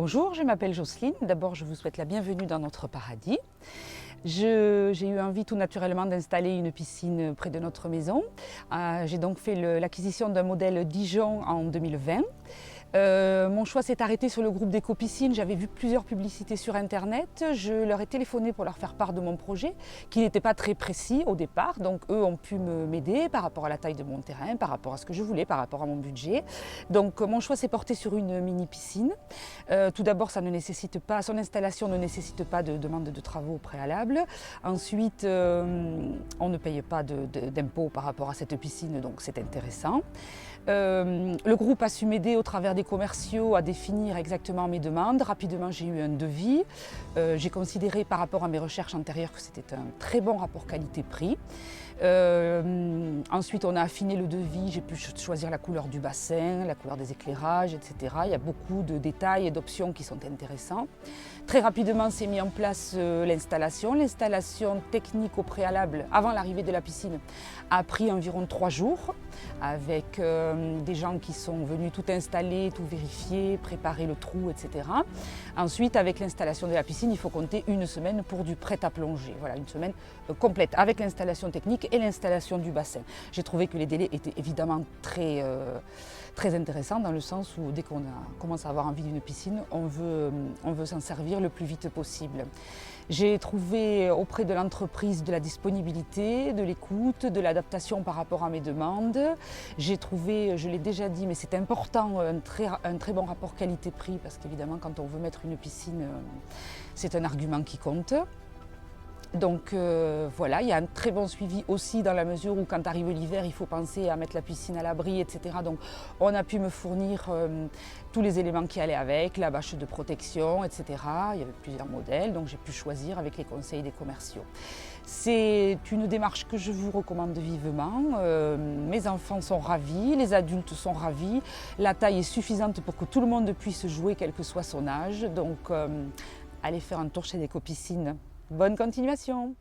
Bonjour, je m'appelle Jocelyne. D'abord, je vous souhaite la bienvenue dans notre paradis. J'ai eu envie tout naturellement d'installer une piscine près de notre maison. J'ai donc fait l'acquisition d'un modèle Dijon en 2020. Mon choix s'est arrêté sur le groupe d'éco-piscine. J'avais vu plusieurs publicités sur internet. Je leur ai téléphoné pour leur faire part de mon projet, qui n'était pas très précis au départ. Donc eux ont pu m'aider par rapport à la taille de mon terrain, par rapport à ce que je voulais, par rapport à mon budget. Donc mon choix s'est porté sur une mini piscine. Tout d'abord, son installation ne nécessite pas de demande de travaux préalables. Ensuite, on ne paye pas d'impôts par rapport à cette piscine, donc c'est intéressant. Le groupe a su m'aider au travers des commerciaux à définir exactement mes demandes. Rapidement, j'ai eu un devis. J'ai considéré par rapport à mes recherches antérieures que c'était un très bon rapport qualité-prix. Ensuite, on a affiné le devis. J'ai pu choisir la couleur du bassin, la couleur des éclairages, etc. Il y a beaucoup de détails et d'options qui sont intéressants. Très rapidement, s'est mis en place l'installation. L'installation technique au préalable, avant l'arrivée de la piscine, a pris environ 3 jours avec des gens qui sont venus tout installer, tout vérifier, préparer le trou, etc. Ensuite, avec l'installation de la piscine, il faut compter une semaine pour du prêt à plonger. Voilà, une semaine complète avec l'installation technique et l'installation du bassin. J'ai trouvé que les délais étaient évidemment très intéressants dans le sens où dès qu'on commence à avoir envie d'une piscine, on veut s'en servir le plus vite possible. J'ai trouvé auprès de l'entreprise de la disponibilité, de l'écoute, de l'adaptation par rapport à mes demandes. J'ai trouvé, je l'ai déjà dit, mais c'est important, un très bon rapport qualité-prix parce qu'évidemment quand on veut mettre une piscine, c'est un argument qui compte. Donc voilà, il y a un très bon suivi aussi dans la mesure où quand arrive l'hiver, il faut penser à mettre la piscine à l'abri, etc. Donc on a pu me fournir tous les éléments qui allaient avec, la bâche de protection, etc. Il y avait plusieurs modèles, donc j'ai pu choisir avec les conseils des commerciaux. C'est une démarche que je vous recommande vivement. Mes enfants sont ravis, les adultes sont ravis. La taille est suffisante pour que tout le monde puisse jouer, quel que soit son âge. Donc allez faire un tour chez l'éco-piscine. Bonne continuation!